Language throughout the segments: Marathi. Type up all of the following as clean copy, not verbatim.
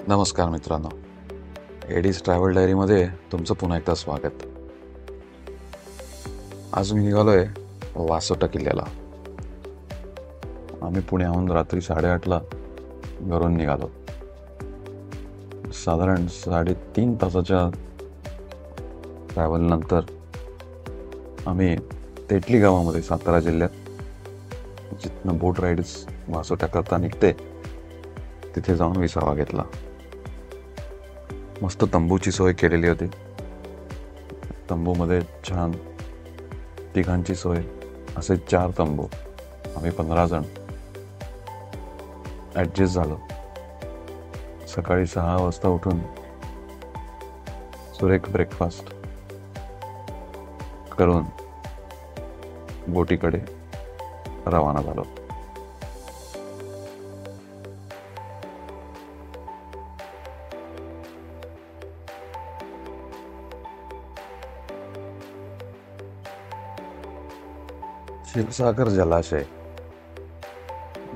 नमस्कार मित्रांनो, एडीज ट्रॅव्हल डायरीमध्ये तुमचं पुन्हा एकदा स्वागत. आज मी निघालोय वासोटा किल्ल्याला. आम्ही पुण्याहून रात्री 8:30ला घरून निघालो. साधारण 3.5 तासाच्या ट्रॅव्हलनंतर आम्ही तेटली गावामध्ये सातारा जिल्ह्यात जिथनं बोट राईड्स वासोट्याकरता निघते तिथे जाऊन विसावा घेतला. मस्त तंबूची सोय केलेली होती. तंबूमध्ये छान तिघांची सोय, असे 4 तंबू. आम्ही 15 जण ॲडजस्ट झालो. सकाळी 6 वाजता उठून सुरेख ब्रेकफास्ट करून बोटीकडे रवाना झालो. क्षीरसागर जलाशय,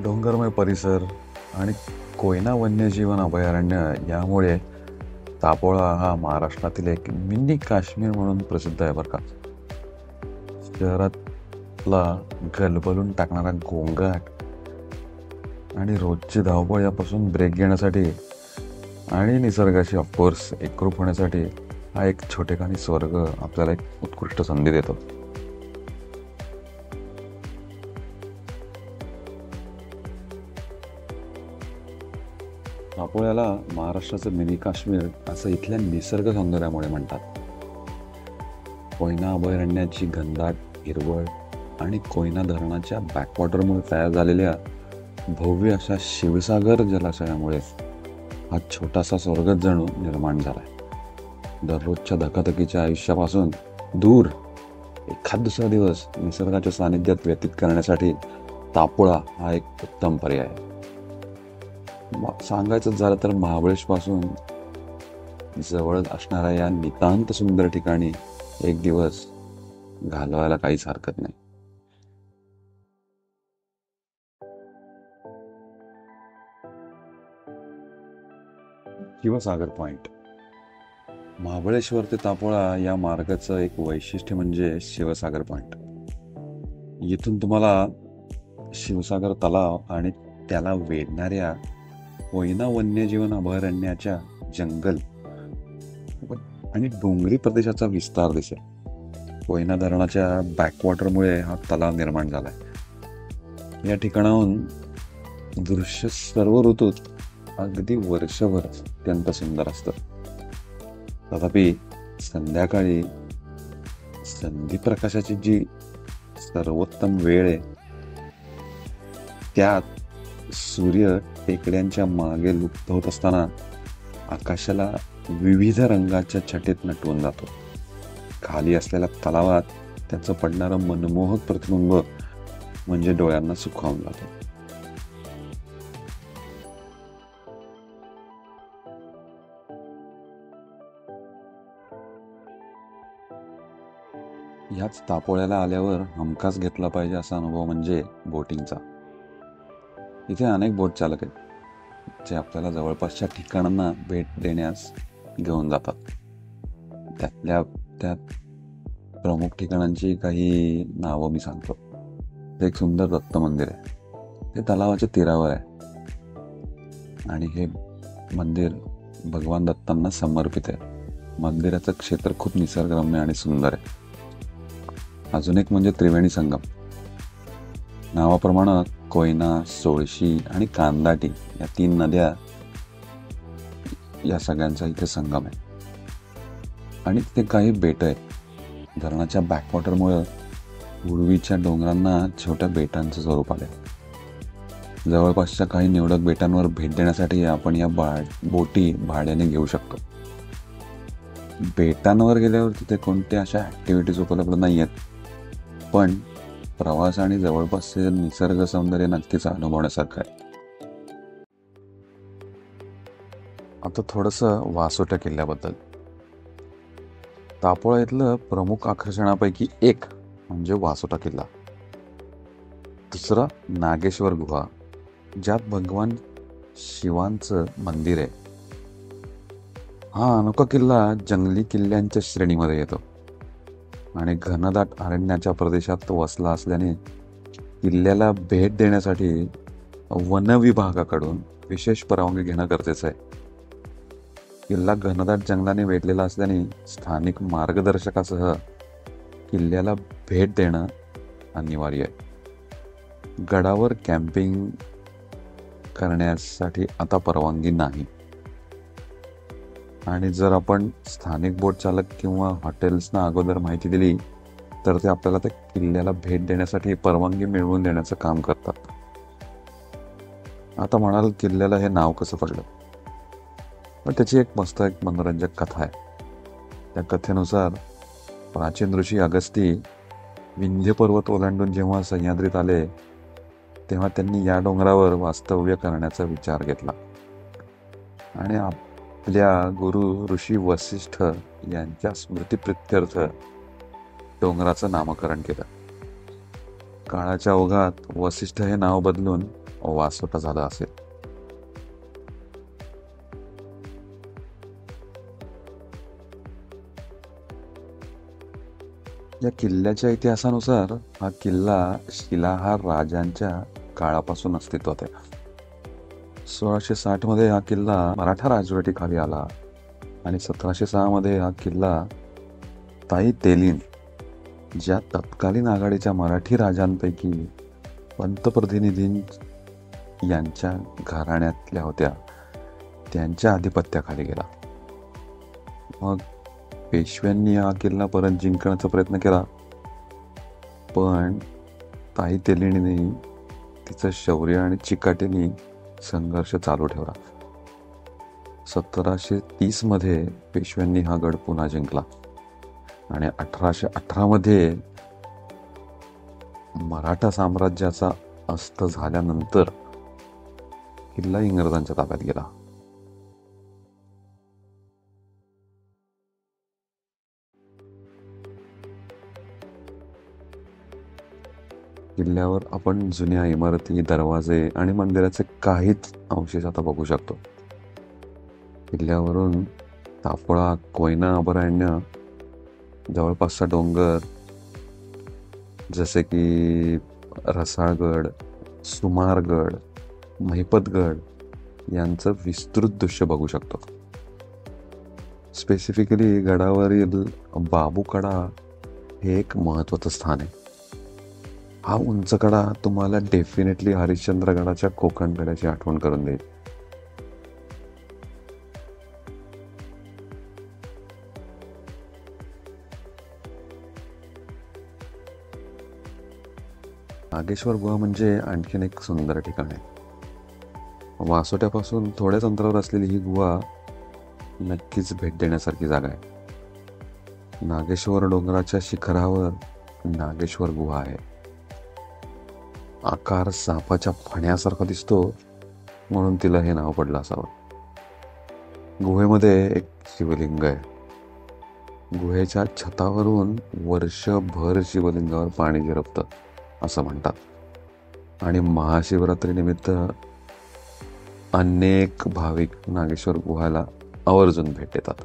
डोंगरमय परिसर आणि कोयना वन्यजीवन अभयारण्य यामुळे तापोळा हा महाराष्ट्रातील एक मिनी काश्मीर म्हणून प्रसिद्ध आहे बरं का. शहरातला गलबलून टाकणारा गोंगाट आणि रोजची धावपळ यापासून ब्रेक घेण्यासाठी आणि निसर्गाशी ऑफकोर्स एकरूप होण्यासाठी हा एक छोटेखानी स्वर्ग आपल्याला एक उत्कृष्ट संधी देतो. तापोळ्याला महाराष्ट्राचं मिनी काश्मीर असं इथल्या निसर्ग सौंदर्यामुळे म्हणतात. कोयना अभयारण्याची घनदाट हिरवळ आणि कोयना धरणाच्या बॅकवॉटरमुळे तयार झालेल्या भव्य अशा शिवसागर जलाशयामुळे हा छोटासा स्वर्गच जणू निर्माण झालाय. दररोजच्या धकाधकीच्या आयुष्यापासून दूर एखाद दुसरा दिवस निसर्गाच्या सानिध्यात व्यतीत करण्यासाठी तापोळा हा एक उत्तम पर्याय आहे. सांगायचं झालं तर महाबळेश्वरपासून जवळ असणाऱ्या या नितांत सुंदर ठिकाणी एक दिवस घालवायला काहीच हरकत नाही. शिवसागर पॉइंट, महाबळेश्वर ते तापोळा या मार्गाचं एक वैशिष्ट्य म्हणजे शिवसागर पॉइंट. येथून तुम्हाला शिवसागर तलाव आणि त्याला वेढणाऱ्या कोयना वन्यजीवन अभयारण्याच्या जंगल आणि डोंगरी प्रदेशाचा विस्तार दिसेल. कोयना धरणाच्या बॅकवॉटरमुळे हा तलाव निर्माण झालाय. या ठिकाणाहून दृश्य सर्व ऋतूत अगदी वर्षभर अत्यंत सुंदर असतं. तथापि संध्याकाळी संधी प्रकाशाची जी सर्वोत्तम वेळ आहे त्यात सूर्य टेकड्यांच्या मागे लुप्त होत असताना आकाशाला विविध रंगाच्या छटेत नटवून जातो. खाली असलेल्या तलावात त्याचं पडणारं मनमोहक प्रतिबिंब म्हणजे डोळ्यांना सुखावून जातो. याच तापोळ्याला आल्यावर हमखास घेतला पाहिजे असा अनुभव म्हणजे बोटिंगचा. इथे अनेक बोट चालक आहेत जे आपल्याला जवळपासच्या ठिकाणांना भेट देण्यास घेऊन जातात. त्यातल्या त्यात प्रमुख ठिकाणांची काही नावं मी सांगतो. एक सुंदर दत्त मंदिर आहे, ते तलावाच्या तीरावर आहे आणि हे मंदिर भगवान दत्तांना समर्पित आहे. मंदिराचं क्षेत्र खूप निसर्गरम्य आणि सुंदर आहे. अजून एक म्हणजे त्रिवेणी संगम. नावाप्रमाणे कोयना, सोळशी आणि कांदाटी या 3 नद्या या सगळ्यांचा इथे संगम आहे. आणि तिथे काही बेट आहेत. धरणाच्या बॅकवॉटरमुळे पूर्वीच्या डोंगरांना छोट्या बेटांचं स्वरूप आले. जवळपासच्या काही निवडक बेटांवर भेट देण्यासाठी आपण या बोटी भाड्याने घेऊ शकतो. बेटांवर गेल्यावर तिथे कोणत्या अशा ॲक्टिव्हिटीज उपलब्ध नाही आहेत, पण प्रवास आणि जवळपासचे निसर्ग सौंदर्य नक्कीच अनुभवण्यासारखं आहे. आता थोडंसं वासोटा किल्ल्याबद्दल. तापोळा इथलं प्रमुख आकर्षणापैकी एक म्हणजे वासोटा किल्ला. दुसरा नागेश्वर गुहा, ज्यात भगवान शिवांचं मंदिर आहे. हा अनोखा किल्ला जंगली किल्ल्यांच्या श्रेणीमध्ये येतो आणि घनदाट अरण्याच्या प्रदेशात तो वसला असल्याने किल्ल्याला भेट देण्यासाठी वन विभागाकडून विशेष परवानगी घेणं गरजेचं आहे. किल्ला घनदाट जंगलाने वेढलेला असल्याने स्थानिक मार्गदर्शकासह किल्ल्याला भेट देणं अनिवार्य आहे. गडावर कॅम्पिंग करण्यासाठी आता परवानगी नाही आणि जर आपण स्थानिक बोट चालक किंवा हॉटेल्सना अगोदर माहिती दिली तर ते आपल्याला त्या किल्ल्याला भेट देण्यासाठी परवानगी मिळवून देण्याचं काम करतात. आता म्हणाल किल्ल्याला हे नाव कसं पडलं, पण त्याची एक मस्त मनोरंजक कथा आहे. त्या कथेनुसार प्राचीन ऋषी अगस्ती विंध्य पर्वत ओलांडून जेव्हा सह्याद्रीत आले तेव्हा त्यांनी या डोंगरावर वास्तव्य करण्याचा विचार घेतला आणि आपल्या गुरु ऋषी वसिष्ठ यांच्या स्मृतिप्रित्यर्थ डोंगराचं नामकरण केलं. काळाच्या ओघात वसिष्ठ हे नाव बदलून वासोटा झालं असेल. या किल्ल्याच्या इतिहासानुसार हा किल्ला शिलाहार राजांच्या काळापासून अस्तित्वात आहे. 1660 मध्ये हा किल्ला मराठा राजवटीखाली आला आणि 1706 मध्ये हा किल्ला ताई तेलीन ज्या तत्कालीन आघाडीच्या मराठी राजांपैकी पंतप्रतिनिधी यांच्या घराण्यातल्या होत्या त्यांच्या आधिपत्याखाली गेला. मग पेशव्यांनी हा किल्ला परत जिंकण्याचा प्रयत्न केला, पण ताई तेलिणीने तिचं शौर्य आणि चिकाटीने संघर्ष चालू ठेवला. 1730 मध्ये पेशव्यांनी हा गड पुन्हा जिंकला आणि 1818 मध्ये मराठा साम्राज्याचा अस्त झाल्यानंतर किल्ला इंग्रजांच्या ताब्यात गेला. किल्ल्यावर आपण जुन्या इमारती, दरवाजे आणि मंदिराचे काहीच अवशेष आता बघू शकतो. किल्ल्यावरून तापोळा, कोयना अभयारण्य, जवळपासचा डोंगर जसे की रसाळगड, सुमारगड, महिपतगड यांचं विस्तृत दृश्य बघू शकतो. स्पेसिफिकली गडावरील बाबूकडा हे एक महत्त्वाचं स्थान आहे. हा उंच कडा तुम्हाला डेफिनेटली हरिश्चंद्रगडाच्या कोकणकड्याची आठवण करून देईल. नागेश्वर गुहा म्हणजे आणखीन एक सुंदर ठिकाण आहे. वासोट्यापासून थोड्याच अंतरावर असलेली ही गुहा नक्कीच भेट देण्यासारखी जागा आहे. नागेश्वर डोंगराच्या शिखरावर नागेश्वर गुहा आहे. आकार सापाच्या फण्यासारखा दिसतो म्हणून तिला हे नाव पडलं असावं. गुहेमध्ये एक शिवलिंग आहे. गुहेच्या छतावरून वर्षभर शिवलिंगावर पाणी झिरपतं असं म्हणतात आणि महाशिवरात्रीनिमित्त अनेक भाविक नागेश्वर गुहाला आवर्जून भेट देतात.